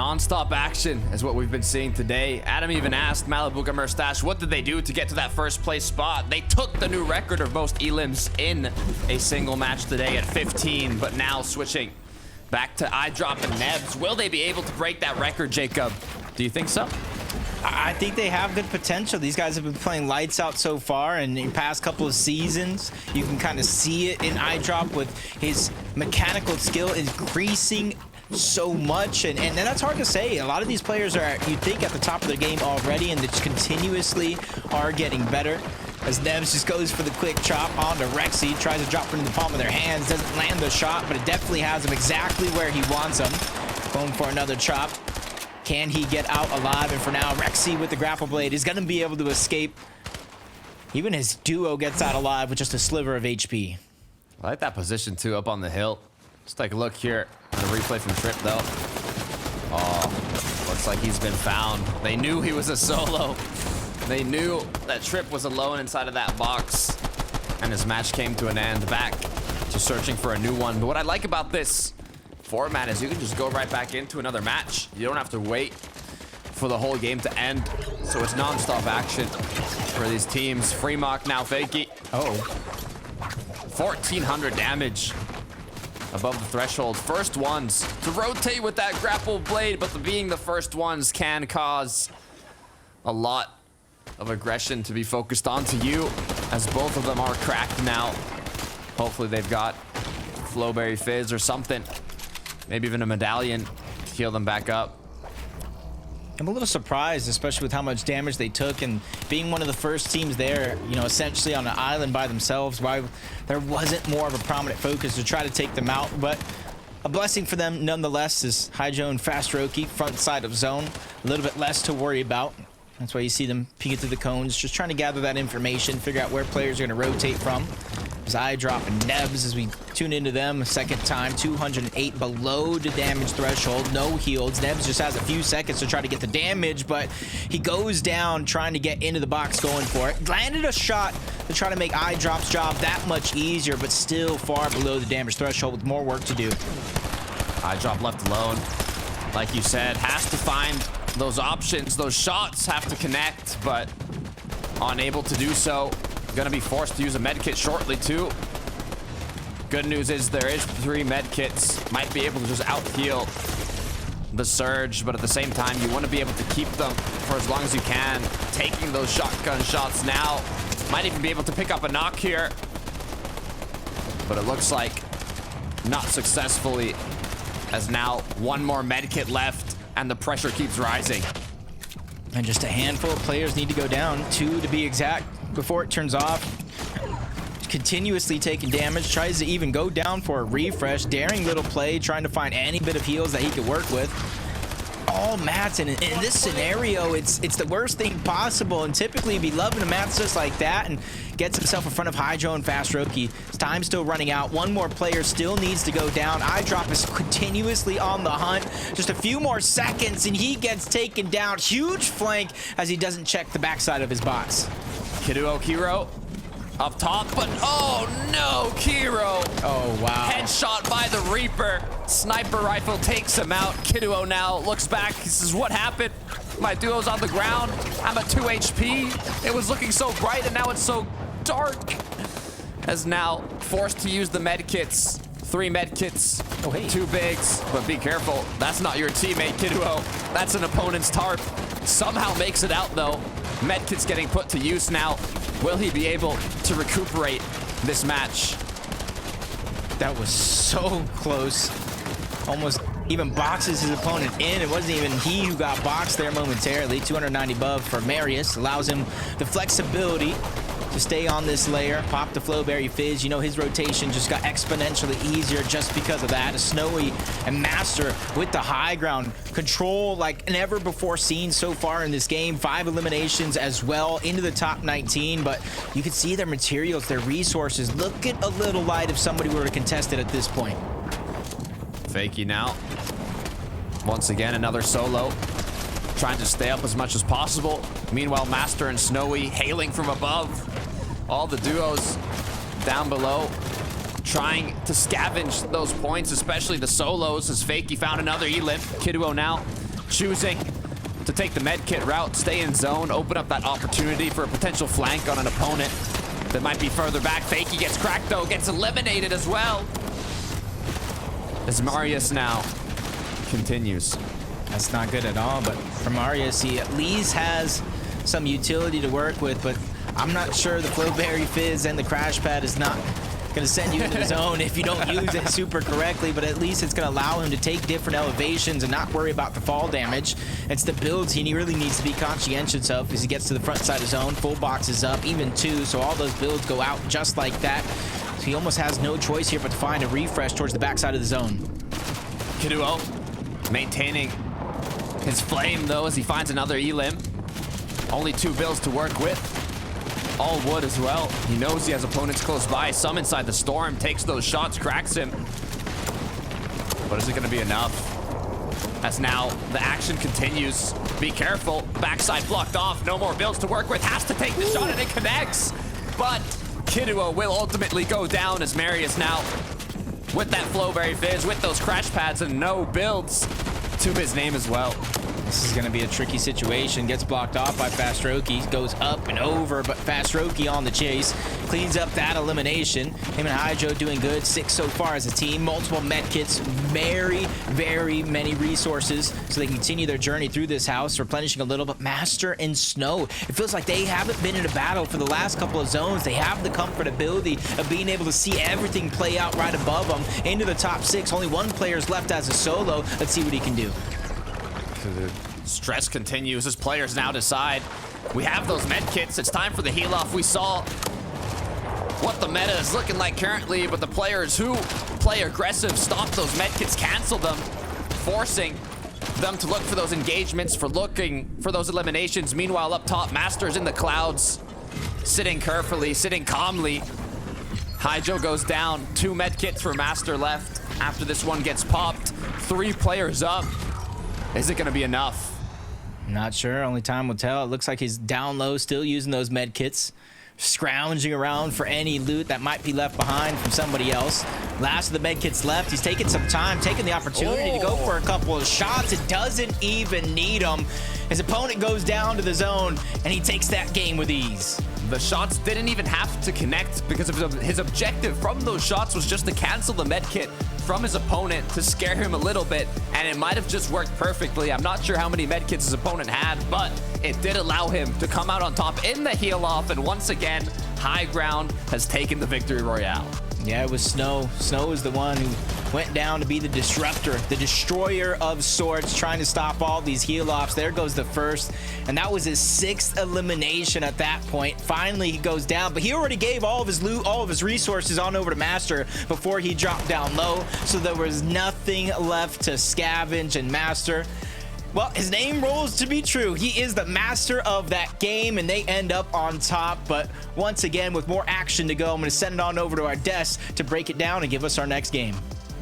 Non-stop action is what we've been seeing today. Adam even asked Malibu Mustache, what did they do to get to that first place spot? They took the new record of most elims in a single match today at 15, but now switching back to iDrop and Nebs. Will they be able to break that record, Jacob? Do you think so? I think they have good potential. These guys have been playing lights out so far, and in the past couple of seasons, you can kind of see it in iDrop with his mechanical skill increasing so much, and that's hard to say. A lot of these players are, you think, at the top of their game already, and they just continuously are getting better. As Nebs just goes for the quick chop onto Rexy, tries to drop it in the palm of their hands, doesn't land the shot, but it definitely has him exactly where he wants him. Going for another chop. Can he get out alive? And for now, Rexy with the grapple blade is going to be able to escape. Even his duo gets out alive with just a sliver of HP. I like that position too, up on the hill. Let's take a look here on a replay from Trip though. Oh, looks like he's been found. They knew he was a solo. They knew that Trip was alone inside of that box, and his match came to an end. Back to searching for a new one. But what I like about this format is you can just go right back into another match. You don't have to wait for the whole game to end. So it's non-stop action for these teams. Fremok now fakey. Oh, 1400 damage above the threshold. First ones to rotate with that grapple blade, but being the first ones can cause a lot of aggression to be focused onto you, as both of them are cracked now. Hopefully they've got Flowberry Fizz or something. Maybe even a medallion to heal them back up. I'm a little surprised, especially with how much damage they took, and being one of the first teams there, you know, essentially on an island by themselves, why there wasn't more of a prominent focus to try to take them out. But a blessing for them nonetheless is Hydro and Fast Roki, front side of zone. A little bit less to worry about. That's why you see them peeking through the cones, just trying to gather that information, figure out where players are going to rotate from. As iDrop and Nebs, as we tune into them a second time, 208 below the damage threshold, no heals. Nebs just has a few seconds to try to get the damage, but he goes down trying to get into the box, going for it. Landed a shot to try to make iDrop's job that much easier, but still far below the damage threshold with more work to do. iDrop left alone, like you said, has to find those options. Those shots have to connect, but unable to do so. Gonna be forced to use a medkit shortly too. Good news is there is 3 medkits. Might be able to just out heal the surge, but at the same time you want to be able to keep them for as long as you can. Taking those shotgun shots now. Might even be able to pick up a knock here, but it looks like not successfully, as now 1 more medkit left and the pressure keeps rising. And just a handful of players need to go down, 2 to be exact, before it turns off. Continuously taking damage, tries to even go down for a refresh. Daring little play, trying to find any bit of heals that he could work with. All mats, and in this scenario, it's the worst thing possible, and typically he'd be loving a mats just like that, and gets himself in front of Hydro and Fast Roki. His time's still running out. 1 more player still needs to go down. iDrop is continuously on the hunt. Just a few more seconds, and he gets taken down. Huge flank as he doesn't check the backside of his bots. Kiduo Kiro up top, but oh no, Kiro. Oh wow. Headshot by the Reaper. Sniper rifle takes him out. Kiduo now looks back. He says, what happened? My duo's on the ground. I'm at 2 HP. It was looking so bright and now it's so dark. As now forced to use the medkits. 3 medkits, oh, hey. 2 bigs, but be careful. That's not your teammate, Kiduo. That's an opponent's tarp. Somehow makes it out though. Medkit's getting put to use now. Will he be able to recuperate this match? That was so close. Almost even boxes his opponent in. It wasn't even he who got boxed there momentarily. 290 above for Marius. Allows him the flexibility to stay on this layer. Pop the Flowberry Fizz. You know, his rotation just got exponentially easier just because of that. A Snowy and Master with the high ground. Control like never before seen so far in this game. 5 eliminations as well into the top 19. But you can see their materials, their resources looking a little light if somebody were to contest it at this point. Fakey now. Once again, another solo. Trying to stay up as much as possible. Meanwhile, Master and Snowy hailing from above. All the duos down below trying to scavenge those points, especially the solos, as Fakey found another elim. Kiduo now choosing to take the med kit route, stay in zone, open up that opportunity for a potential flank on an opponent that might be further back. Fakey gets cracked though, gets eliminated as well. As Marius now continues. That's not good at all, but for Marius, he at least has some utility to work with, but I'm not sure the Flowberry Fizz and the Crash Pad is not going to send you into the zone if you don't use it super correctly, but at least it's going to allow him to take different elevations and not worry about the fall damage. It's the builds he really needs to be conscientious of as he gets to the front side of zone. Full box is up, even 2, so all those builds go out just like that. So he almost has no choice here but to find a refresh towards the backside of the zone. Kiduo maintaining his flame though as he finds another elim. Only 2 builds to work with. All wood as well. He knows he has opponents close by. Some inside the storm, takes those shots, cracks him. But is it going to be enough? As now the action continues. Be careful. Backside blocked off. No more builds to work with. Has to take the shot and it connects. But Kiduo will ultimately go down as Marius now with that Flowberry Fizz, with those crash pads and no builds to his name as well. This is going to be a tricky situation. Gets blocked off by Fastroki. Goes up and over, but Fastroki on the chase. Cleans up that elimination. Him and Hydro doing good. 6 so far as a team. Multiple medkits. Very, very many resources so they can continue their journey through this house. Replenishing a little, but Master and Snoww, it feels like they haven't been in a battle for the last couple of zones. They have the comfortability of being able to see everything play out right above them into the top 6. Only 1 player's left as a solo. Let's see what he can do. The stress continues as players now decide. We have those med kits. It's time for the heal off. We saw what the meta is looking like currently, but the players who play aggressive stop those med kits, cancel them, forcing them to look for those engagements, for looking for those eliminations. Meanwhile, up top, Master's in the clouds, sitting carefully, sitting calmly. Hydro goes down. 2 med kits for Master left after this one gets popped. 3 players up. Is it going to be enough? Not sure. Only time will tell. It looks like he's down low, still using those med kits, scrounging around for any loot that might be left behind from somebody else. Last of the med kits left. He's taking some time, taking the opportunity to go for a couple of shots. It doesn't even need them. His opponent goes down to the zone, and he takes that game with ease. The shots didn't even have to connect because of his objective from those shots was just to cancel the med kit from his opponent to scare him a little bit, and it might have just worked perfectly. I'm not sure how many med kits his opponent had, but it did allow him to come out on top in the heal off, and once again, High Ground has taken the victory royale. Yeah, it was Snoww. Snoww is the one who went down to be the disruptor, the destroyer of sorts, trying to stop all these heal-offs. There goes the first, and that was his 6th elimination at that point. Finally, he goes down, but he already gave all of his loot, all of his resources on over to Master before he dropped down low, so there was nothing left to scavenge, and Master, well, his name rolls to be true. He is the master of that game, and they end up on top. But once again, with more action to go, I'm going to send it on over to our desk to break it down and give us our next game.